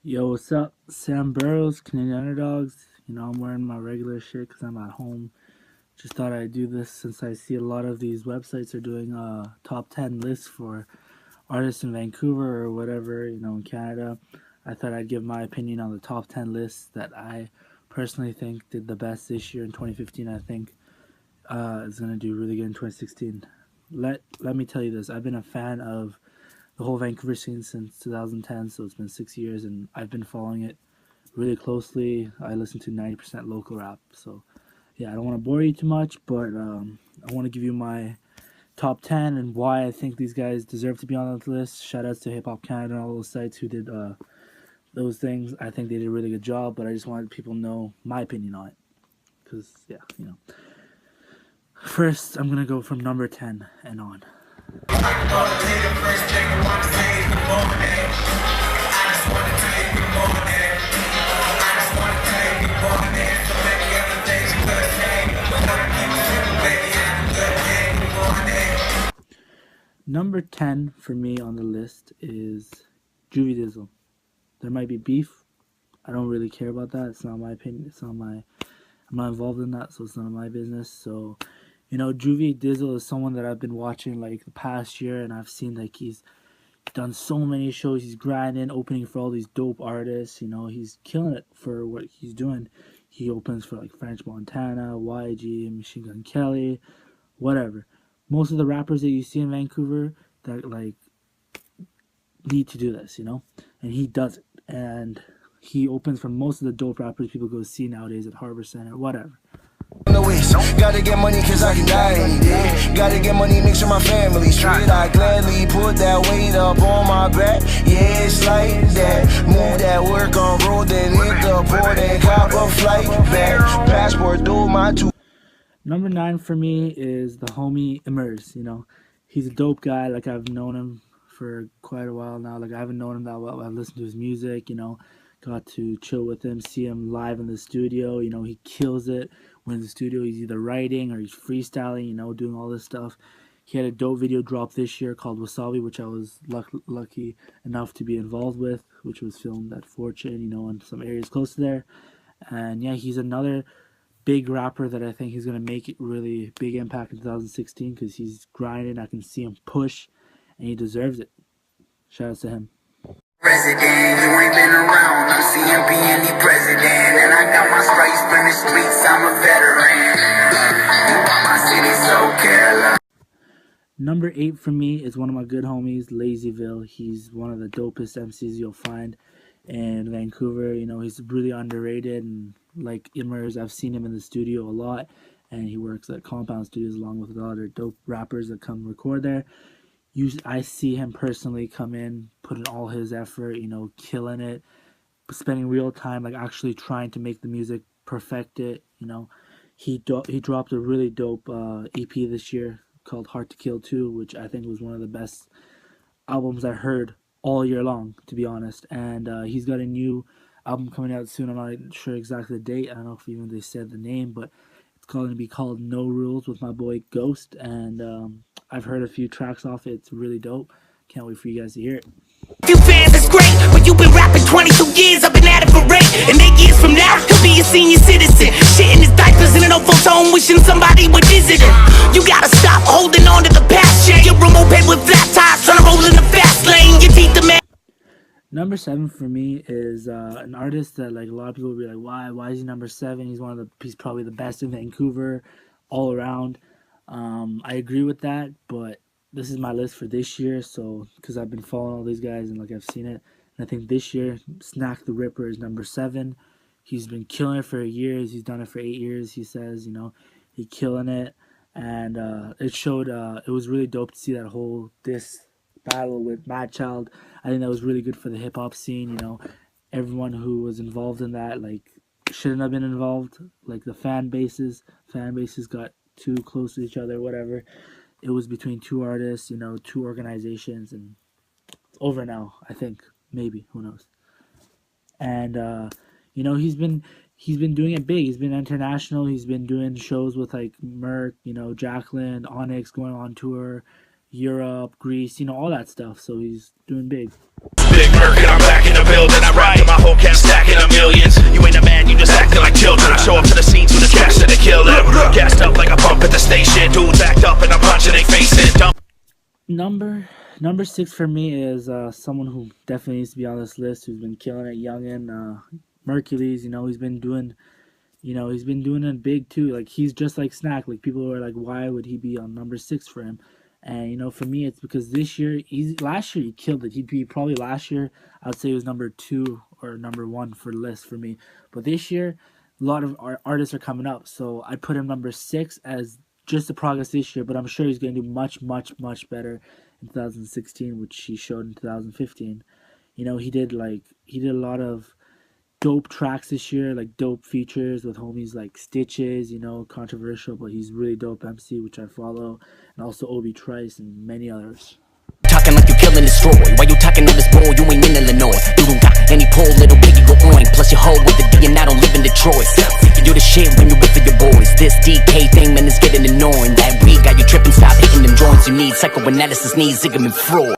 Yo, what's up? Sam Burrows, Canadian Underdogs. I'm wearing my regular shit because I'm at home. Just thought I'd do this since I see a lot of these websites are doing top 10 lists for artists in Vancouver or whatever, in Canada. I thought I'd give my opinion on the top 10 lists that I personally think did the best this year in 2015. I think is going to do really good in 2016. Let me tell you this. I've been a fan of the whole Vancouver scene since 2010, so it's been 6 years, and I've been following it really closely. I listen to 90% local rap, so yeah, I don't want to bore you too much, but I want to give you my top 10 and why I think these guys deserve to be on the list. Shout outs to Hip Hop Canada and all those sites who did those things. I think they did a really good job, but I just wanted people to know my opinion on it, because First, I'm going to go from number 10 and on. Number 10 for me on the list is Juvie Dizzle. There might be beef. I don't really care about that. It's not my opinion. I'm not involved in that, so it's none of my business. So, Juvie Dizzle is someone that I've been watching like the past year, and I've seen like he's done so many shows. He's grinding, opening for all these dope artists. He's killing it for what he's doing. He opens for like French Montana, YG, Machine Gun Kelly, whatever. Most of the rappers that you see in Vancouver that like need to do this, and he does it. And he opens for most of the dope rappers people go see nowadays at Harbor Center, whatever. Gotta get money cause I can die any day. Gotta get money, make sure my family's straight. I gladly put that weight up on my back. Yeah, it's like that. Move that work on road, then hit the port and cop a flight back. Passport, do my two. Number 9 for me is the homie Immerse. He's a dope guy. Like, I've known him for quite a while now. Like, I haven't known him that well. I've listened to his music, got to chill with him, see him live in the studio. He kills it. When in the studio, he's either writing or he's freestyling, doing all this stuff. He had a dope video drop this year called Wasabi, which I was lucky enough to be involved with, which was filmed at Fortune, in some areas close to there. And yeah, he's another big rapper that I think he's going to make it really big impact in 2016 because he's grinding. I can see him push, and he deserves it. Shout out to him. President, you ain't been around, I'm CMP and the president, and I got my stripes from the streets, I'm a veteran. You want my city so careless. Number 8 for me is one of my good homies, Lazyville. He's one of the dopest MCs you'll find in Vancouver. He's really underrated, and like Immers, I've seen him in the studio a lot, and he works at Compound Studios along with other dope rappers that come record there. I see him personally come in, putting all his effort, killing it, spending real time, like actually trying to make the music, perfect it. He dropped a really dope EP this year called Hard to Kill 2, which I think was one of the best albums I heard all year long, to be honest. And he's got a new album coming out soon. I'm not sure exactly the date. I don't know if even they said the name, but it's going to be called No Rules with my boy Ghost. And I've heard a few tracks off it. It's really dope. Can't wait for you guys to hear it. Few fans is great, but you've been rapping 22 years. I've been at it for 8, and 8 years from now, he'll be a senior citizen. Shitting his diapers in an old folks home, wishing somebody would visit him. You gotta stop holding on to the past. Yeah, you're a moped with flat tires, trying to roll in the fast lane. Your teeth the man. Number 7 for me is an artist that like a lot of people will be like, why is he number 7? He's probably the best in Vancouver all around. I agree with that, but this is my list for this year, so because I've been following all these guys and like I've seen it, and I think this year Snack the Ripper is number 7. He's been killing it for years. He's done it for 8 years. He says, he's killing it, and it showed. It was really dope to see that whole diss battle with Mad Child. I think that was really good for the hip hop scene. Everyone who was involved in that like shouldn't have been involved. Like the fan bases got too close to each other, whatever. It was between 2 artists, 2 organizations, and it's over now, I think. Maybe, who knows. And he's been doing it big. He's been international. He's been doing shows with like Merc, Jacqueline, Onyx, going on tour, Europe, Greece, all that stuff. So he's doing big. Big Merc, and I'm back in the building. I ride to my it. Dudes act up and I'm punching they face it. Number six for me is someone who definitely needs to be on this list, who's been killing it, youngin. Mercules, he's been doing it big too. Like he's just like Snack. Like people were like, why would he be on number six for him? And for me, it's because this year, last year he killed it. He'd be probably last year, I would say he was number two or number one for the list for me. But this year, a lot of artists are coming up, so I put him number six as just the progress this year. But I'm sure he's going to do much, much, much better in 2016, which he showed in 2015. He did a lot of dope tracks this year, like dope features with homies like Stitches, controversial, but he's really dope MC, which I follow, and also Obi Trice and many others. Talking like you killing the story. Why you talking on this boy? You ain't in Illinois. You don't got any pull, little baby go on. Plus you hold with the D and I don't live in Detroit. You the shit when you with for your boys. This DK thing, man, is getting annoying. That weed got you tripping, stop hitting them joints. You need psychoanalysis, need Zigmund Freud.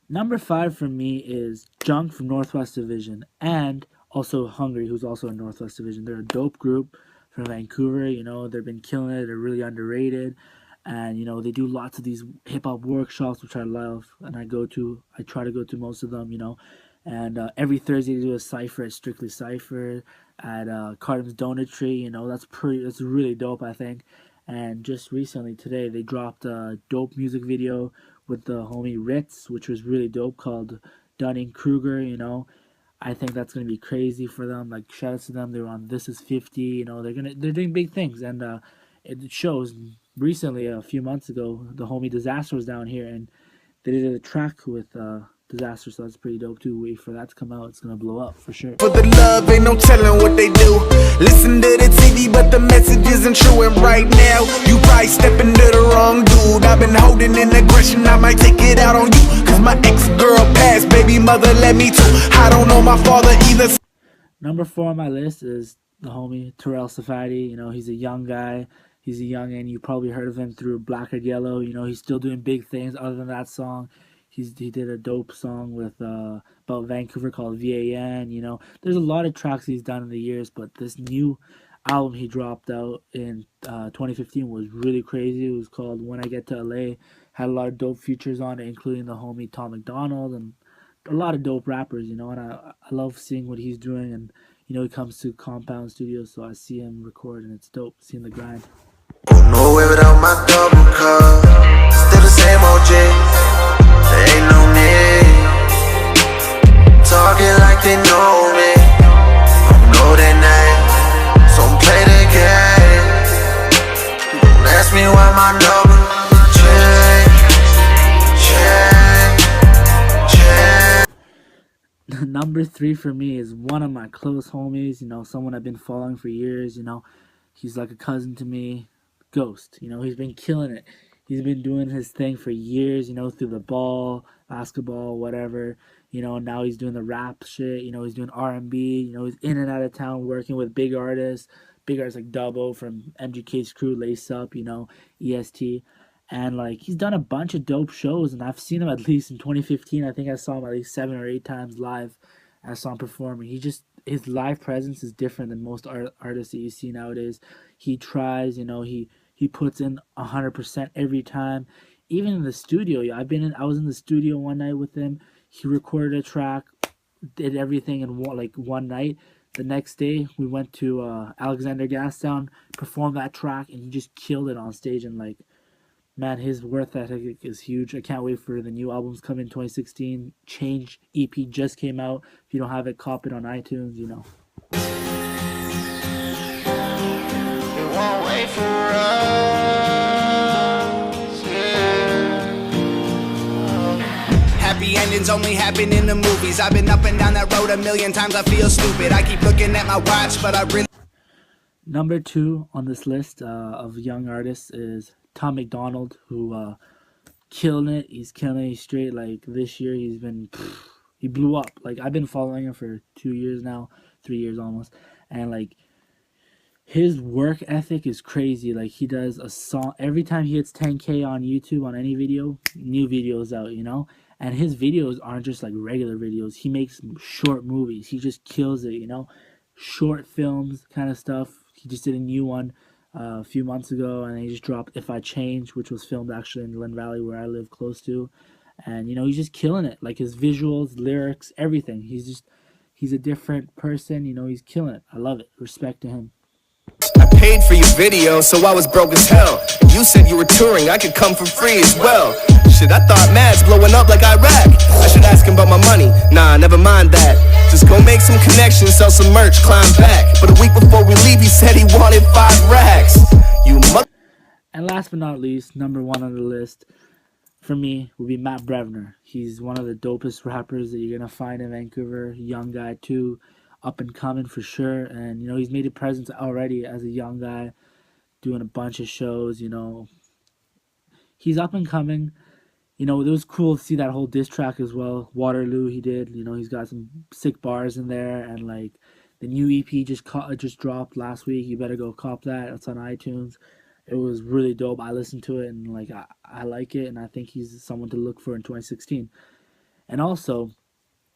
Number five for me is Junk from Northwest Division, and also Hungry, who's also in Northwest Division. They're a dope group from Vancouver. They've been killing it. They're really underrated. And, they do lots of these hip-hop workshops, which I love. And I try to go to most of them, And every Thursday they do a cypher at Strictly Cypher at Cardam's Donut Tree. That's really dope, I think. And just recently, today, they dropped a dope music video with the homie Ritz, which was really dope, called Dunning-Kruger. I think that's gonna be crazy for them. Like, shout out to them. They were on This Is 50. They're doing big things, and it shows. Recently, a few months ago, the homie Disaster was down here, and they did a track with Disaster, so that's pretty dope too. Wait for that to come out. It's gonna blow up for sure. For the love, ain't no telling what they do. Listen to the TV, but the message isn't true. And right now, you probably stepping to the wrong dude. I've been holding in aggression, I might take it out on you. Cause my ex-girl passed, baby mother let me too. I don't know my father either. Number four on my list is the homie Terrell Safadi. He's a young guy. He's a youngin'. You probably heard of him through Black or Yellow. He's still doing big things other than that song. He did a dope song with about Vancouver called VAN. There's a lot of tracks he's done in the years, but this new album he dropped out in 2015 was really crazy. It was called When I Get to LA. Had a lot of dope features on it, including the homie Tom McDonald and a lot of dope rappers. And I love seeing what he's doing. And he comes to Compound Studios, so I see him record, and it's dope seeing the grind. No way without my double cup. Still the same OG. There ain't no need. Talking like they know me. I know their name. So play the game. Don't ask me why my number change. Number three for me is one of my close homies. Someone I've been following for years. He's like a cousin to me. Ghost, he's been killing it. He's been doing his thing for years, through the ball, basketball, whatever. Now he's doing the rap shit. He's doing R&B. He's in and out of town working with big artists like Dubbo from MGK's crew, Lace Up, EST. And he's done a bunch of dope shows, and I've seen him at least in 2015. I think I saw him at least 7 or 8 times live. I saw him performing. His live presence is different than most artists that you see nowadays. He tries, he puts in 100% every time. Even in the studio, I was in the studio one night with him. He recorded a track, did everything in one night. The next day, we went to Alexander Gastown, performed that track, and he just killed it on stage. And man, his work ethic is huge. I can't wait for the new albums coming in 2016. Change EP just came out. If you don't have it, cop it on iTunes, It won't wait for us, yeah. Happy endings only happen in the movies. I've been up and down that road a million times, I feel stupid. I keep looking at my watch, but I really... Number two on this list of young artists is Tom McDonald, who killing it. He's killing it straight. This year, he blew up. I've been following him for 2 years now, 3 years almost, and his work ethic is crazy. He does a song every time he hits 10K on YouTube on any video, new videos out, and his videos aren't just regular videos. He makes short movies. He just kills it, short films kind of stuff. He just did a new one a few months ago, and he just dropped "If I Change," which was filmed actually in Lynn Valley, where I live close to. And he's just killing it. Like his visuals, lyrics, everything. He's a different person. He's killing it. I love it. Respect to him. I paid for your video, so I was broke as hell. You said you were touring, I could come for free as well. Shit, I thought Mad's blowing up like Iraq. I should ask him about my money. Nah, never mind that. Just go make some connections, sell some merch, climb back. But a week before we leave, he said he wanted 5 racks. You mother. And last but not least, number one on the list for me would be Matt Brevner. He's one of the dopest rappers that you're gonna find in Vancouver. Young guy too, up and coming for sure. And he's made a presence already as a young guy, doing a bunch of shows. He's up and coming. It was cool to see that whole diss track as well. Waterloo, he did. He's got some sick bars in there, and like the new EP just dropped last week. You better go cop that. It's on iTunes. It was really dope. I listened to it, and like I like it, and I think he's someone to look for in 2016. And also,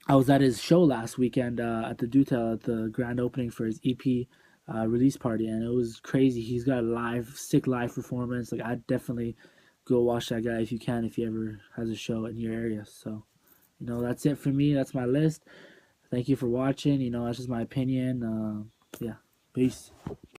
I was at his show last weekend at the Dutel at the grand opening for his EP release party, and it was crazy. He's got a sick live performance. Like I definitely go watch that guy if you can, if he ever has a show in your area. So, that's it for me. That's my list. Thank you for watching. That's just my opinion. Yeah, peace.